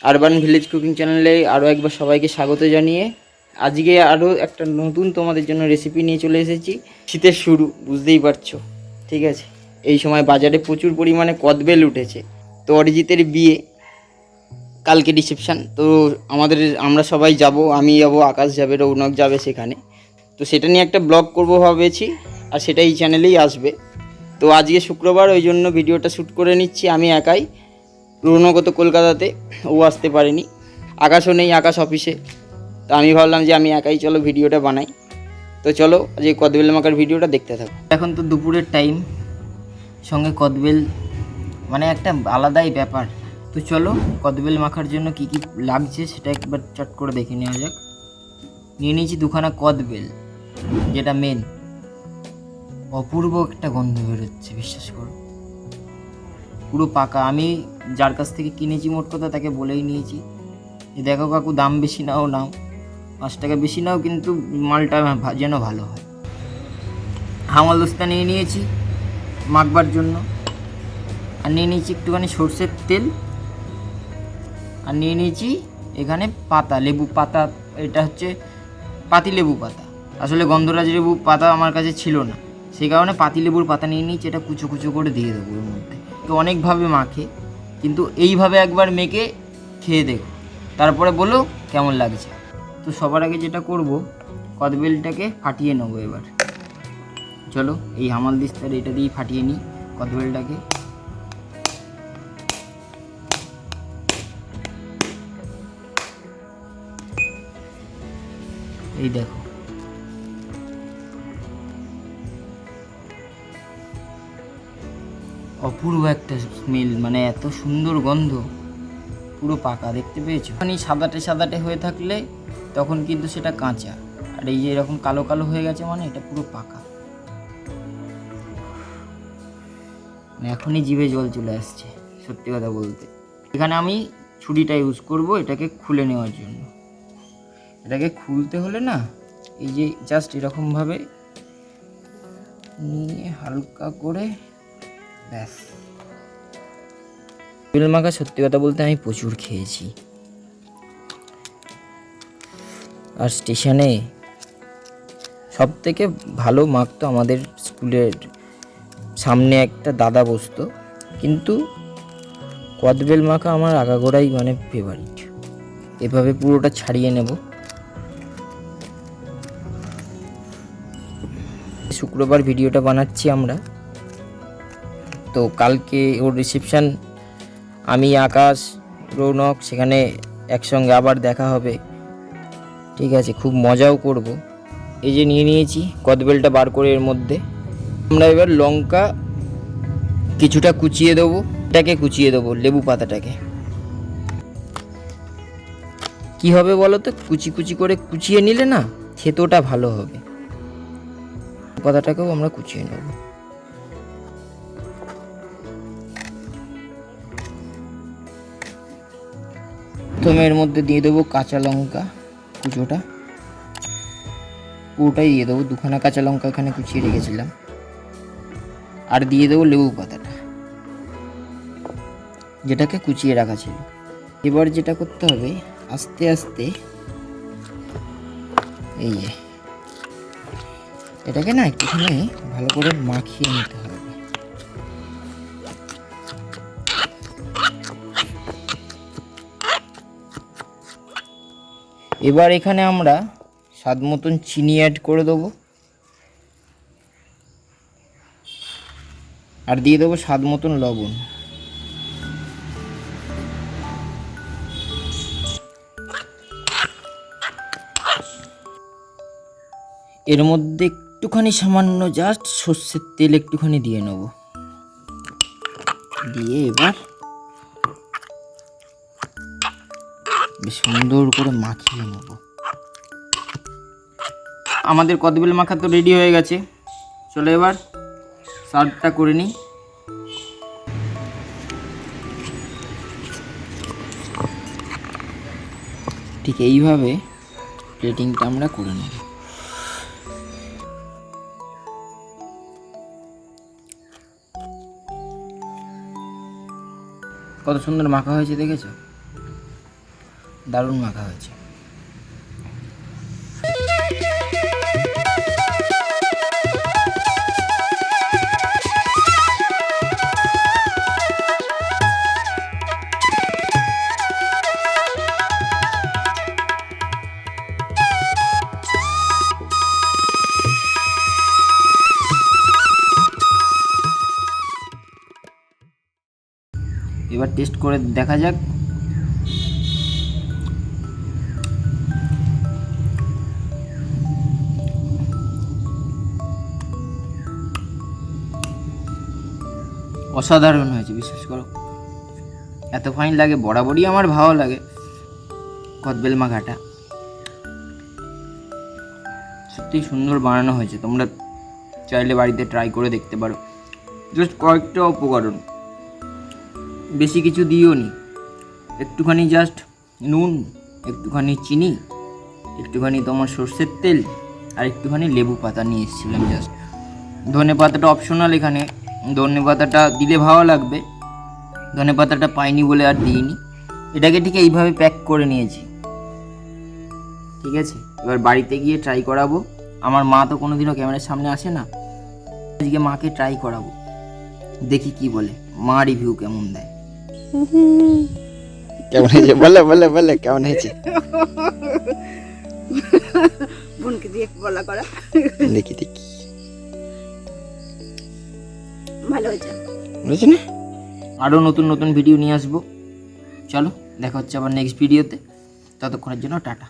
Urban village cooking চ্যানেলে আরও একবার সবাইকে স্বাগত জানিয়ে আজকে আরও একটা নতুন তোমাদের জন্য রেসিপি নিয়ে চলে এসেছি। শীতের শুরু, বুঝতেই পারছো, ঠিক আছে। এই সময় বাজারে প্রচুর পরিমাণে কদবেল উঠেছে। তো অরিজিতের বিয়ে, কালকে রিসেপশান। তো আমরা সবাই যাব, আমি যাব, আকাশ যাবে, রৌনক যাবে সেখানে। তো সেটা নিয়ে একটা ব্লগ করব ভেবেছি, আর সেটা এই চ্যানেলেই আসবে। তো আজকে শুক্রবার, ওই জন্য ভিডিওটা শ্যুট করে নিচ্ছি আমি একাই। রৌনকও কলকাতাতে, ও আসতে পারেনি, আকাশও নেই, আকাশ অফিসে। তো আমি ভাবলাম যে আমি একাই চলো ভিডিওটা বানাই। তো চলো আজকে কদবেল মাখার ভিডিওটা দেখতে থাকো। এখন তো দুপুরের টাইম, সঙ্গে কদবেল মানে একটা আলাদাই ব্যাপার। তো চলো কদবেল মাখার জন্য কি কি লাগছে সেটা একবার চট করে দেখে নেওয়া যাক। নিয়ে নিয়েছি দুখানা কদবেল, যেটা মেন। অপূর্ব একটা গন্ধ বেরোচ্ছে, বিশ্বাস করো, পুরো পাকা। আমি যার কাছ থেকে কিনেছি মোট কথা তাকে বলেই নিয়েছি, দেখো কাকু, দাম বেশি নাও, 5 টাকা বেশি নাও, কিন্তু মালটা যেন ভালো হয়। হামাল দস্তা নিয়ে নিয়েছি মাখবার জন্য, আর নিয়ে নিয়েছি একটুখানি সর্ষের তেল, আর নিয়ে নিয়েছি এখানে পাতা, লেবু পাতা। এটা হচ্ছে পাতি লেবু পাতা। আসলে গন্ধরাজ লেবু পাতা আমার কাছে ছিল না, সেই কারণে পাতি লেবুর পাতা নিয়ে নিয়েছি। এটা কুচো কুচো করে দিয়ে দেবো এর মধ্যে। তো অনেকভাবে মাখে, কিন্তু এইভাবে একবার মেখে খেয়ে দেখো, তারপরে বলো কেমন লাগছে। তো সবার আগে যেটা করব, কদবেলটাকে ফাটিয়ে নেবো এবার। চলো এই হামাল দিস্তার এটা দিয়ে ফাটিয়ে নিই কদবেলটাকে। এই দেখো, অপূর্ব একটা স্মেল, মানে এত সুন্দর গন্ধ। পুরো পাকা, দেখতে পেয়েছো? মানে সাদাটে সাদাটে হয়ে থাকলে তখন কিন্তু সেটা কাঁচা, আর এই যে এরকম কালো কালো হয়ে গেছে মানে এটা পুরো পাকা। এখনই জিভে জল চলে আসছে, সত্যি কথা বলতে। এখানে আমি ছুরিটা ইউজ করব এটাকে খুলে নেওয়ার জন্য। এটাকে খুলতে হলে না, এই যে জাস্ট এরকমভাবে নিয়ে হালকা করে, ব্যাস। কদবেল মাখা সত্যি কথা বলতে আমি প্রচুর খেয়েছি। আর স্টেশনে সব থেকে ভালো মাখতো আমাদের স্কুলের সামনে একটা দাদা বসতো, কিন্তু কদবেল মাখা আমার আগাগোড়াই মানে ফেভারিট। এভাবে পুরোটা ছাড়িয়ে নেব। শুক্রবার ভিডিওটা বানাচ্ছি আমরা, তো কালকে ওর রিসেপশান। আমি, আকাশ, রৌনক সেখানে একসঙ্গে আবার দেখা হবে, ঠিক আছে। খুব মজাও করব। এই যে নিয়ে নিয়েছি কদবেলটা বার করে, এর মধ্যে আমরা এবার লঙ্কা কিছুটা কুচিয়ে দেবো। এটাকে কুচিয়ে দেবো, লেবু পাতাটাকে। কি হবে বলো তো, কুচি কুচি করে কুচিয়ে নিলে না খেতেটা ভালো হবে। পাতাটাকেও আমরা কুচিয়ে নেব। প্রথমে এর মধ্যে দিয়ে দেবো কাঁচা লঙ্কা কুচোটা, পুরোটাই দিয়ে দেবো। দুখানা কাঁচা লঙ্কা এখানে কুচিয়ে রেখেছিলাম। আর দিয়ে দেবো লেবু পাতাটা, যেটাকে কুচিয়ে রাখা ছিল। এবার যেটা করতে হবে, আস্তে আস্তে এই যে এটাকে না একটুখানি ভালো করে মাখিয়ে নিতে হবে। এবার এখানে আমরা স্বাদ মতন চিনি অ্যাড করে দেবো, আর দিয়ে দেবো স্বাদ মতন লবণ। এর মধ্যে একটুখানি সামান্য জাস্ট সর্ষের তেল একটুখানি দিয়ে নেব। দিয়ে এবার বেশ সুন্দর করে মাখিয়ে নেব। আমাদের কদবেল মাখা তো রেডি হয়ে গেছে। চলো এবার সার্ভটা করে নিই। ঠিক এইভাবে প্লেটিংটা আমরা করে নেব। কত সুন্দর মাখা হয়েছে, দেখেছো? দারুণ মাখা হয়েছে। এবার টেস্ট করে দেখা যাক। অসাধারণ হয়েছে, বিশ্বাস করো। এত ফাইন লাগে, বরাবরই আমার ভালো লাগে কদবেল মাখাটা। সত্যি সুন্দর বানানো হয়েছে, তোমরা চাইলে বাড়িতে ট্রাই করে দেখতে পারো। জাস্ট কয়েকটা উপকরণ, বেশি কিছু দিও নি, একটুখানি জাস্ট নুন, একটুখানি চিনি, একটুখানি তোমার সর্ষের তেল, আর একটুখানি লেবু পাতা নিয়ে এসেছিলাম জাস্ট। ধনে পাতাটা অপশনাল, এখানে ধনে পাতাটা দিলে ভালো লাগবে, ধনে পাতাটা পাইনি বলে আর দিইনি। এটাকে ঠিক এইভাবে প্যাক করে নিয়েছি, ঠিক আছে। এবার বাড়িতে গিয়ে ট্রাই করাবো। আমার মা তো কোনোদিনও ক্যামেরার সামনে আসে না, আজকে মাকে ট্রাই করাবো, দেখি কি বলে, মা রিভিউ কেমন দেয়। কেমন হয়েছে বলে বলে বলে কেমন হয়েছে? বোনকে দিয়ে বলা করা, দেখি দেখি, ভালো হয়েছে, বুঝেছি না? আরও নতুন নতুন ভিডিও নিয়ে আসবো। চলো, দেখা হচ্ছে আবার নেক্সট ভিডিওতে। ততক্ষণের জন্য টাটা।